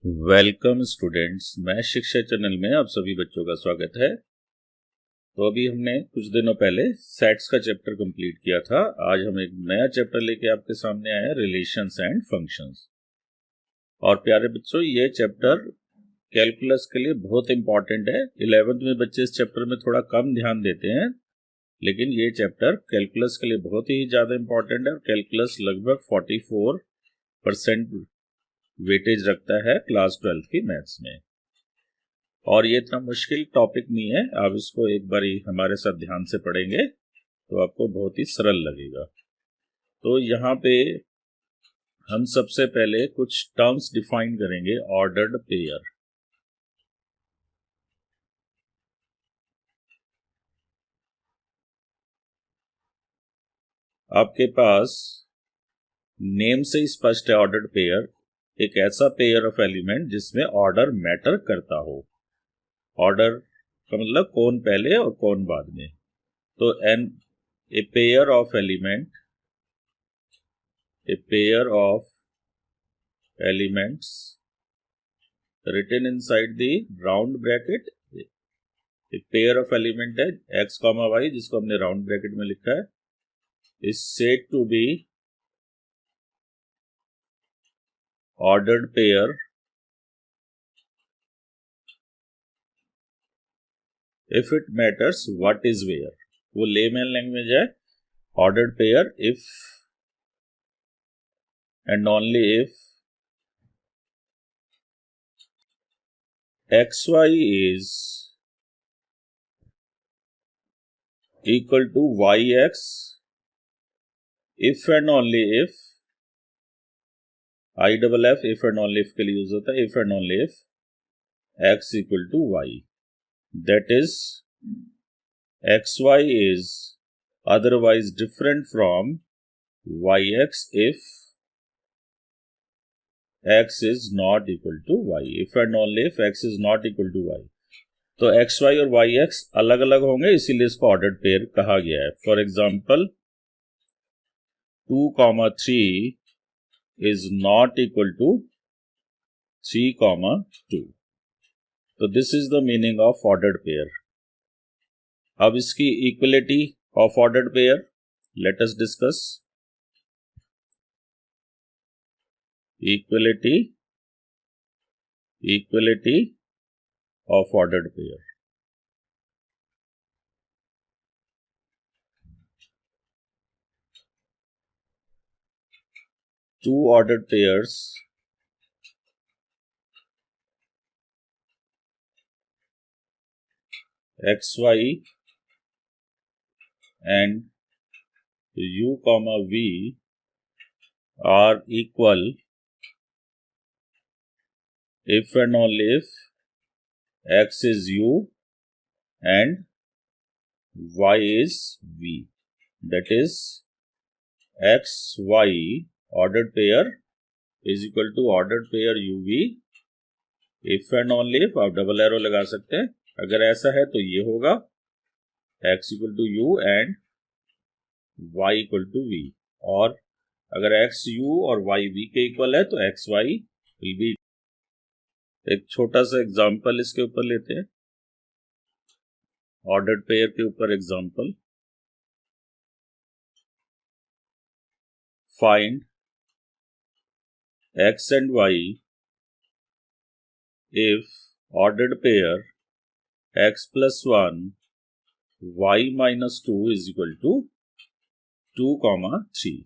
Welcome students, मैं शिक्षा channel में आप सभी बच्चों का स्वागत है। तो अभी हमने कुछ दिनों पहले सेट्स का चैप्टर कंप्लीट किया था। आज हम एक नया चैप्टर लेके आपके सामने आए हैं, रिलेशंस एंड फंक्शंस। और प्यारे बच्चों, ये चैप्टर कैलकुलस के लिए बहुत इंपॉर्टेंट है। 11th में बच्चे इस चैप्टर में थोड़ा कम ध्यान देते हैं, लेकिन ये चैप्टर कैलकुलस के लिए बहुत ही ज़्यादा इंपॉर्टेंट है। कैलकुलस लगभग 44% वेटेज रखता है क्लास 12th की मैथ्स में। और ये इतना मुश्किल टॉपिक नहीं है, आप इसको एक बार हमारे साथ ध्यान से पढ़ेंगे तो आपको बहुत ही सरल लगेगा। तो यहाँ पे हम सबसे पहले कुछ टर्म्स डिफाइन करेंगे। ऑर्डर्ड पेयर, आपके पास नेम से ही स्पष्ट है। ऑर्डर्ड पेयर एक ऐसा पेयर ऑफ एलिमेंट जिसमें ऑर्डर मैटर करता हो। ऑर्डर का मतलब कौन पहले और कौन बाद में। तो a pair of element, a pair of elements written inside the round bracket, एक पेयर ऑफ एलिमेंट है x, y, जिसको हमने राउंड ब्रैकेट में लिखा है, is said to be ordered pair if it matters what is where। वो layman language है। Ordered pair if and only if xy is equal to yx, if and only if, IFF if and only if के लिए use होता है, if and only if x equal to y, that is xy is otherwise different from yx if x is not equal to y, if and only if x is not equal to y। तो xy और yx अलग अलग होंगे, इसीलिए इसको ordered pair कहा गया है। For example 2,3 is not equal to 3,2। तो this is the meaning of ordered pair. अब इसकी equality of ordered pair let us discuss. Equality of ordered pair. Two ordered pairs xy and u comma v are equal if and only if x is u and y is v, that is xy ordered pair is equal to ordered pair uv if and only if। आप double arrow लगा सकते हैं। अगर ऐसा है तो ये होगा x equal to u and y equal to v, और अगर x u और y v के इक्वल है तो x y will be। एक छोटा सा एग्जांपल इसके ऊपर लेते हैं, ऑर्डर्ड पेयर के ऊपर example. Find x and y if ordered pair x plus 1 y minus 2 is equal to 2,3।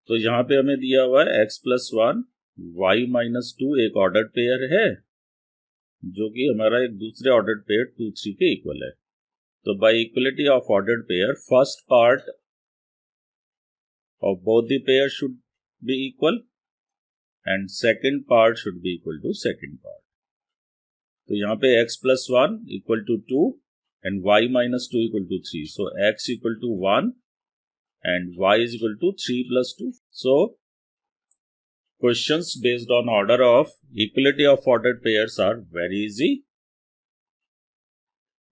तो यहां पे हमें दिया हुआ है x plus 1 y minus 2 एक ऑर्डर्ड पेयर है जो कि हमारा एक दूसरे ऑर्डर्ड पेयर 2, 3 के इक्वल है। तो bye equality of ordered pair first part of both the pairs should be equal and second part should be equal to second part। तो यहाँ पे x plus 1 equal to 2 and y minus 2 equal to 3। So x equal to 1 and y is equal to 3 plus 2। So questions based on order of equality of ordered pairs are very easy।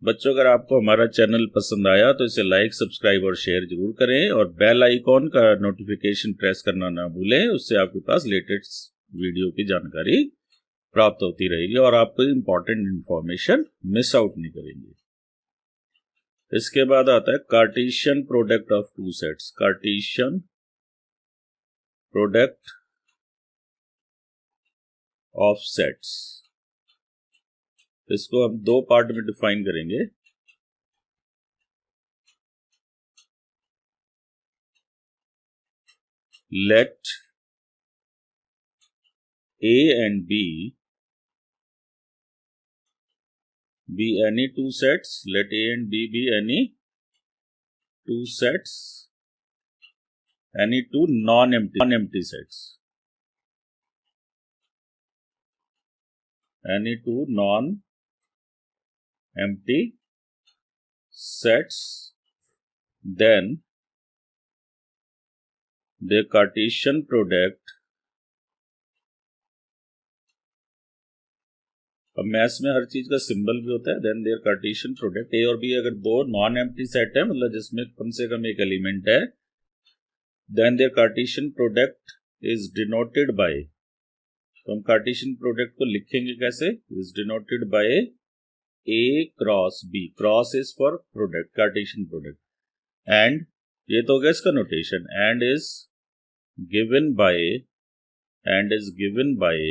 बच्चों अगर आपको हमारा channel पसंद आया तो इसे like, subscribe और share जरूर करें और बेल आइकॉन का नोटिफिकेशन प्रेस करना ना भूलें। उससे आपके पास लेटेस्ट वीडियो की जानकारी प्राप्त होती रहेगी और आप कोई इंपॉर्टेंट इंफॉर्मेशन मिस आउट नहीं करेंगे। इसके बाद आता है Cartesian product of two sets. Cartesian product of sets, इसको हम दो पार्ट में डिफाइन करेंगे। Let A and B be any two sets. Let A and B be any two sets, any two non-empty sets. Any two non-empty sets, then their Cartesian product, अब maths में हर चीज का symbol भी होता है, then their Cartesian product. ए और B अगर दो नॉन एम्प्टी सेट है, मतलब जिसमें कम से कम एक एलिमेंट है, then their Cartesian product is denoted by, तो हम कार्टेशियन प्रोडक्ट को लिखेंगे कैसे, is denoted by A cross B. Cross is for product, Cartesian product, and ये तो हो गया इसका notation, and is given by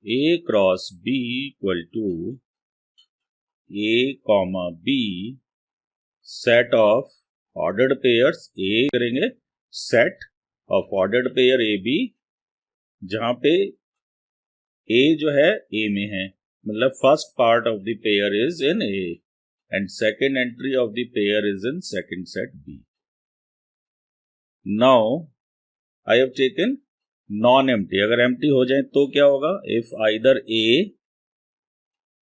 A cross B equal to A comma B set of ordered pairs। A करेंगे set of ordered pair AB, जहां पे A जो है A में है, मतलब first part of the pair is in A and second entry of the pair is in second set B. Now I have taken non empty. अगर empty हो जाए तो क्या होगा, if either A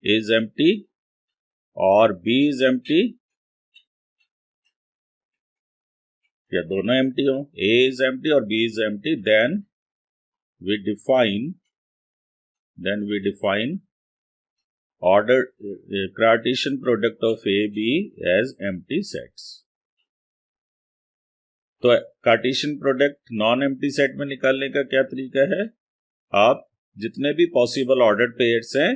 is empty और B is empty, या दोनों empty हो, ए इज एम्प्टी और B is empty, then we define order Cartesian product of A B as empty sets. तो Cartesian product non empty set में निकालने का क्या तरीका है, आप जितने भी पॉसिबल ऑर्डर्ड पेयर्स हैं,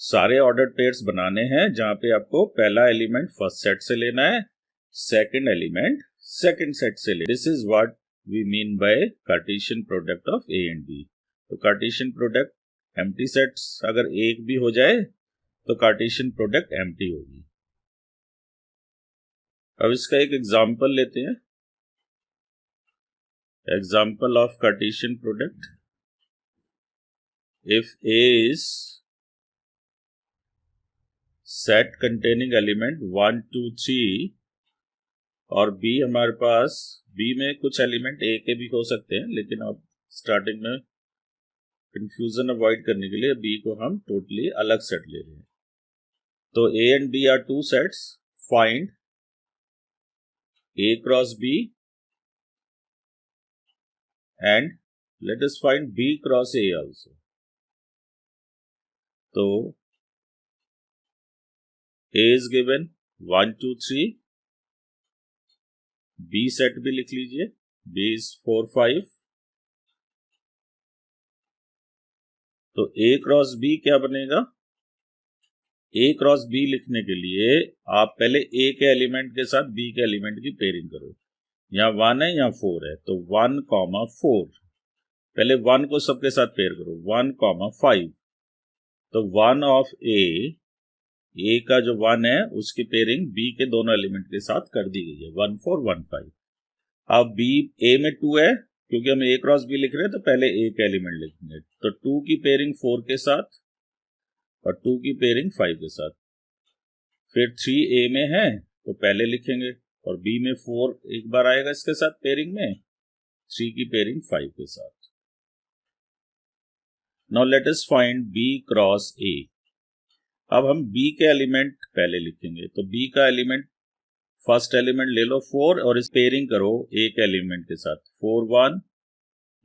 सारे ऑर्डर्ड पेयर्स बनाने हैं, जहां पे आपको पहला एलिमेंट फर्स्ट सेट से लेना है, सेकंड एलिमेंट सेकंड सेट से लेना। This is what we mean by Cartesian product of A and B. तो कार्टेशियन प्रोडक्ट एम्प्टी सेट्स अगर एक भी हो जाए तो कार्टेशियन प्रोडक्ट एम्प्टी होगी। अब इसका एक एग्जाम्पल लेते हैं। Example of Cartesian product: if A is set containing element 1, 2, 3 और B हमारे पास, B में कुछ एलिमेंट A के भी हो सकते हैं, लेकिन अब स्टार्टिंग में कंफ्यूजन अवॉइड करने के लिए B को हम टोटली अलग सेट ले रहे हैं। तो A and B are two sets. Find A cross B and let us find B cross A also. तो A is given 1, 2, 3, B set भी लिख लीजिए, B is 4, 5, तो A क्रॉस B क्या बनेगा, A क्रॉस B लिखने के लिए आप पहले A के एलिमेंट के साथ B के एलिमेंट की पेयरिंग करो। यहाँ 1 है, यहाँ 4 है, तो 1, 4, पहले 1 को सबके साथ पेयर करो, 1, 5, तो 1 ऑफ ए का जो 1 है उसकी पेयरिंग B के दोनों एलिमेंट के साथ कर दी गई है, 1, 4, 1, 5। अब B A में 2 है, क्योंकि हम A क्रॉस B लिख रहे हैं तो पहले A का एलिमेंट लिखेंगे, तो 2 की पेयरिंग 4 के साथ और 2 की पेयरिंग 5 के साथ। फिर 3 A में है तो पहले लिखेंगे, और B में 4 एक बार आएगा इसके साथ पेयरिंग में, 3 की पेयरिंग 5 के साथ। Now let us find B cross A। अब हम B के एलिमेंट पहले लिखेंगे, तो B का एलिमेंट, फर्स्ट एलिमेंट ले लो 4 और इस पेयरिंग करो A के एलिमेंट के साथ, 4, 1,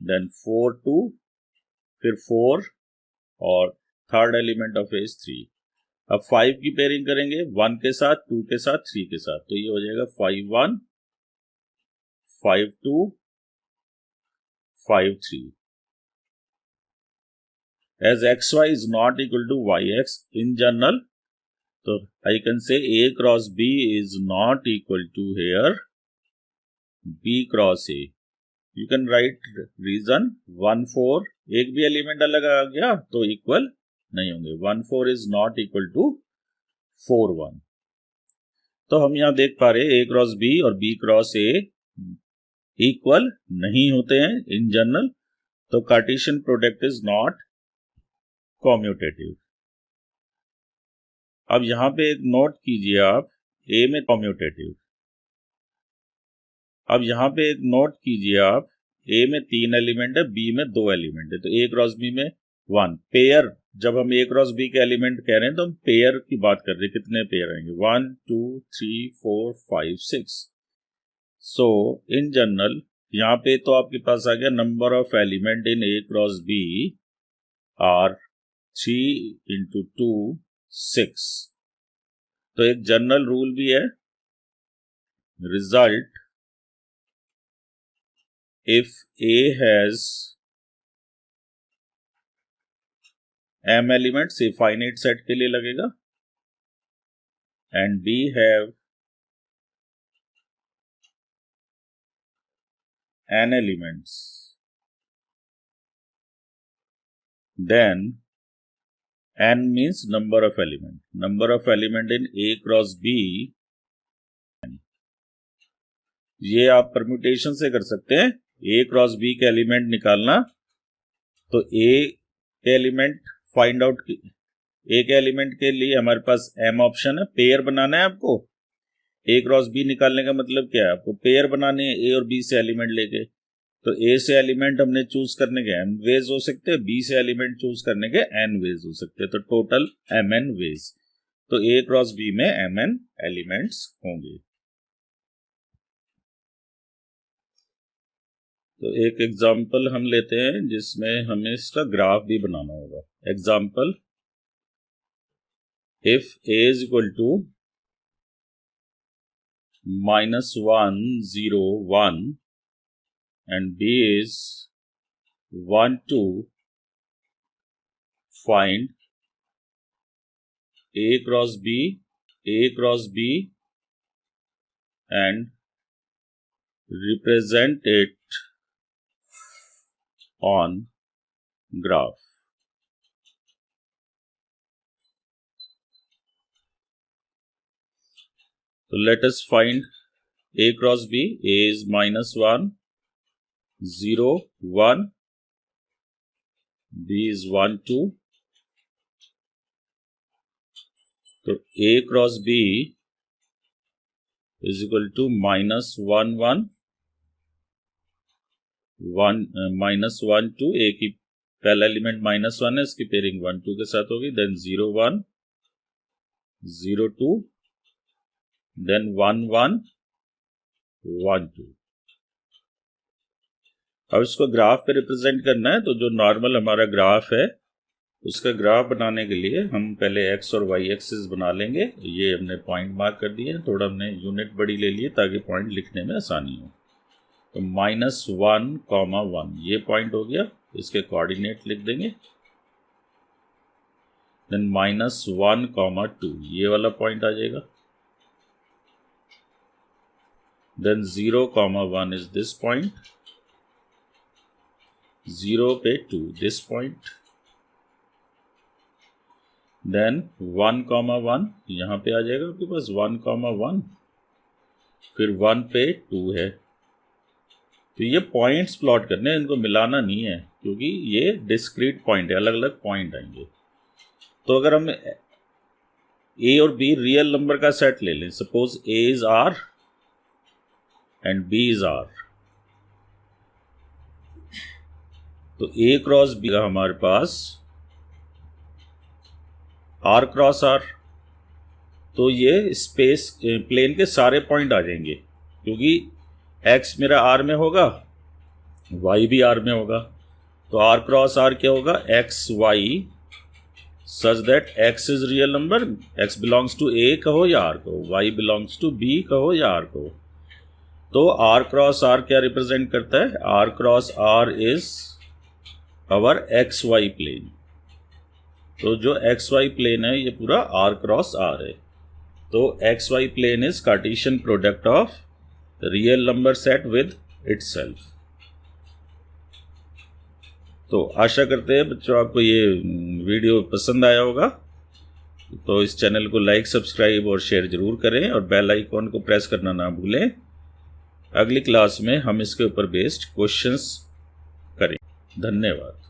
देन 4, 2, फिर 4 और third element of A is 3। अब 5 की पेयरिंग करेंगे 1 के साथ, 2 के साथ, 3 के साथ, तो ये हो जाएगा 5 1 5 2 5 3। As xy is not equal to yx in general, so I can say A cross B is not equal to here B cross A. You can write reason 1 4, एक भी एलिमेंट अलग आ गया तो इक्वल नहीं होंगे। 1 4 is not equal to 4 1। तो हम यहाँ देख पा रहे A क्रॉस B और B क्रॉस A इक्वल नहीं होते हैं इन जनरल, तो Cartesian product is not commutative. अब यहां पे एक नोट कीजिए आप, A में कॉम्यूटेटिव। अब यहां पे एक नोट कीजिए आप, A में 3 एलिमेंट है, B में 2 एलिमेंट है, तो A क्रॉस B में 1 पेयर। जब हम A क्रॉस B के एलिमेंट कह रहे हैं तो हम पेयर की बात कर रहे हैं, कितने पेयर आएंगे 1 2 3 4 5 6। सो इन जनरल यहाँ पे तो आपके पास आ गया number of element in A cross B are 3 into 2 6। तो एक जनरल रूल भी है, result if A has m elements, ये फाइनाइट सेट के लिए लगेगा, and B have n elements, then n means number of element in A cross B। ये आप परम्यूटेशन से कर सकते हैं। A क्रॉस B के एलिमेंट निकालना, तो A के एलिमेंट फाइंड आउट, A के एलिमेंट के लिए हमारे पास m ऑप्शन है, पेयर बनाना है आपको। A क्रॉस B निकालने का मतलब क्या है, आपको पेयर बनाने हैं A और B से एलिमेंट लेके। तो A से एलिमेंट हमने चूज करने के m वेज हो सकते हैं, B से एलिमेंट चूज करने के n वेज हो सकते हैं, तो टोटल mn वेज। तो A क्रॉस B में mn एलिमेंट्स होंगे। तो एक एग्जांपल हम लेते हैं जिसमें हमें इसका ग्राफ भी बनाना होगा। Example, if A is equal to -1 0 1 and B is 1 2, find A cross B and represent it on graph। So let us find A cross B। A is -1 0 1, B is 1 2, तो A cross B is equal to -1 1 -1 2, A की पहला element -1 है, इसकी pairing 1 2 के साथ होगी, then 0 1 0 2, then 1 1 1 2। अब इसको ग्राफ पे रिप्रेजेंट करना है, तो जो नॉर्मल हमारा ग्राफ है उसका ग्राफ बनाने के लिए हम पहले x और y एक्सिस बना लेंगे। ये हमने पॉइंट मार्क कर दिए हैं, थोड़ा हमने यूनिट बड़ी ले लिए ताकि पॉइंट लिखने में आसानी हो। तो -1 1 ये पॉइंट हो गया, इसके कोऑर्डिनेट लिख देंगे। देन -1 2 ये वाला पॉइंट आ जाएगा। देन 0 1 इज दिस पॉइंट, 0 पे 2 दिस पॉइंट, देन 1 1 यहाँ पे आ जाएगा आपके पास 1 1, फिर 1 पे 2 है। तो ये पॉइंट्स प्लॉट करने हैं, इनको मिलाना नहीं है क्योंकि ये डिस्क्रीट पॉइंट है, अलग अलग पॉइंट आएंगे। तो अगर हम A और B रियल नंबर का सेट ले लें, suppose A is R and B is R, तो A क्रॉस B का हमारे पास R क्रॉस R, तो ये स्पेस प्लेन के सारे पॉइंट आ जाएंगे क्योंकि x मेरा R में होगा, y भी R में होगा, तो R क्रॉस R क्या होगा, x y such that x is real number, x belongs to a कहो या r कहो, y बिलोंग्स टू b कहो या r कहो। तो r क्रॉस r क्या रिप्रेजेंट करता है? r cross r is our xy plane. तो जो xy प्लेन है ये पूरा r क्रॉस r है। तो xy plane is Cartesian product of real number set with itself. तो आशा करते हैं बच्चों आपको ये वीडियो पसंद आया होगा। तो इस चैनल को लाइक, सब्सक्राइब और शेयर जरूर करें और बेल आइकॉन को प्रेस करना ना भूलें। अगली क्लास में हम इसके ऊपर बेस्ड क्वेश्चंस करें। धन्यवाद।